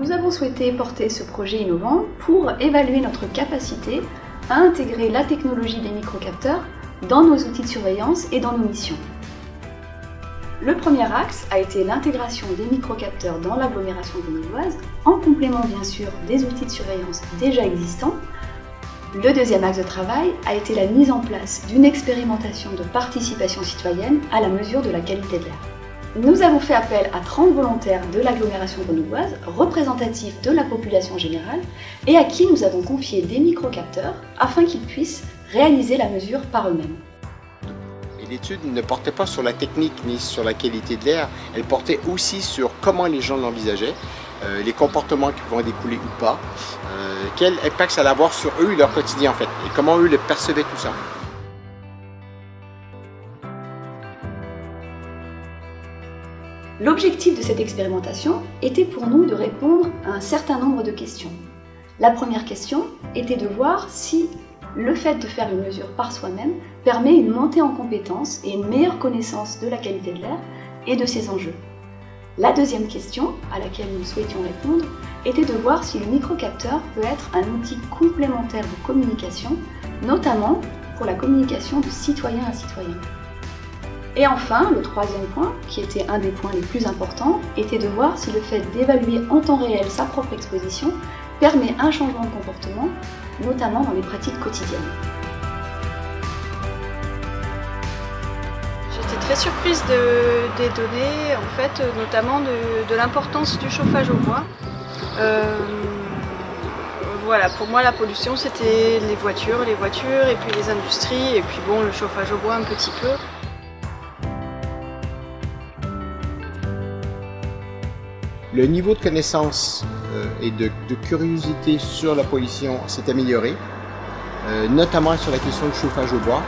Nous avons souhaité porter ce projet innovant pour évaluer notre capacité à intégrer la technologie des microcapteurs dans nos outils de surveillance et dans nos missions. Le premier axe a été l'intégration des microcapteurs dans l'agglomération grenobloise, en complément bien sûr des outils de surveillance déjà existants. Le deuxième axe de travail a été la mise en place d'une expérimentation de participation citoyenne à la mesure de la qualité de l'air. Nous avons fait appel à 30 volontaires de l'agglomération grenobloise, représentatifs de la population générale, et à qui nous avons confié des microcapteurs afin qu'ils puissent réaliser la mesure par eux-mêmes. L'étude ne portait pas sur la technique ni sur la qualité de l'air, elle portait aussi sur comment les gens l'envisageaient, les comportements qui pouvaient découler ou pas, quel impact ça allait avoir sur eux et leur quotidien en fait, et comment eux le percevaient tout ça. L'objectif de cette expérimentation était pour nous de répondre à un certain nombre de questions. La première question était de voir si le fait de faire une mesure par soi-même permet une montée en compétences et une meilleure connaissance de la qualité de l'air et de ses enjeux. La deuxième question, à laquelle nous souhaitions répondre, était de voir si le microcapteur peut être un outil complémentaire de communication, notamment pour la communication de citoyen à citoyen. Et enfin, le troisième point, qui était un des points les plus importants, était de voir si le fait d'évaluer en temps réel sa propre exposition permet un changement de comportement, notamment dans les pratiques quotidiennes. J'étais très surprise des données, en fait, notamment de l'importance du chauffage au bois. Voilà, pour moi la pollution c'était les voitures et puis les industries et puis bon le chauffage au bois un petit peu. Le niveau de connaissance et de curiosité sur la pollution s'est amélioré, notamment sur la question du chauffage au bois.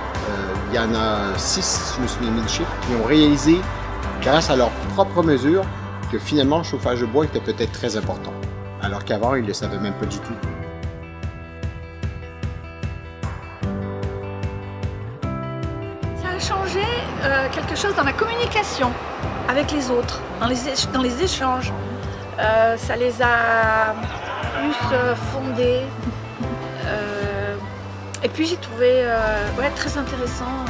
Il y en a 6, je me souviens du chiffre, qui ont réalisé, grâce à leurs propres mesures, que finalement le chauffage au bois était peut-être très important, alors qu'avant ils ne le savaient même pas du tout. Ça a changé quelque chose dans la communication avec les autres, dans les échanges. Ça les a plus fondés. Et puis j'ai trouvé très intéressant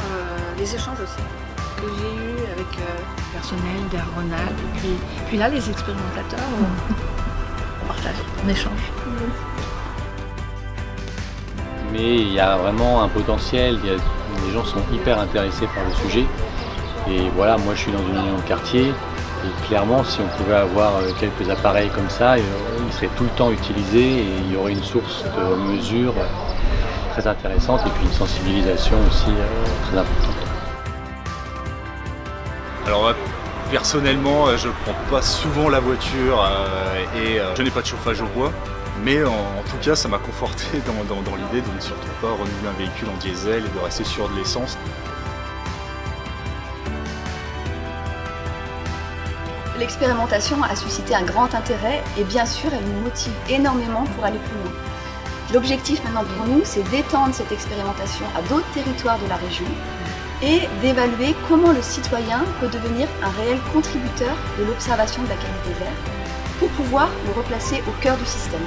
les échanges aussi que j'ai eus avec le personnel d'Aéronave. Et puis là, les expérimentateurs, on partage, on échange. Mais il y a vraiment un potentiel, les gens sont hyper intéressés par le sujet. Et voilà, moi je suis dans une union de quartier. Et clairement, si on pouvait avoir quelques appareils comme ça, ils seraient tout le temps utilisés et il y aurait une source de mesure très intéressante et puis une sensibilisation aussi très importante. Alors personnellement, je ne prends pas souvent la voiture et je n'ai pas de chauffage au bois, mais en tout cas, ça m'a conforté dans l'idée de ne surtout pas renouveler un véhicule en diesel et de rester sur de l'essence. L'expérimentation a suscité un grand intérêt et bien sûr elle nous motive énormément pour aller plus loin. L'objectif maintenant pour nous c'est d'étendre cette expérimentation à d'autres territoires de la région et d'évaluer comment le citoyen peut devenir un réel contributeur de l'observation de la qualité de l'air pour pouvoir le replacer au cœur du système.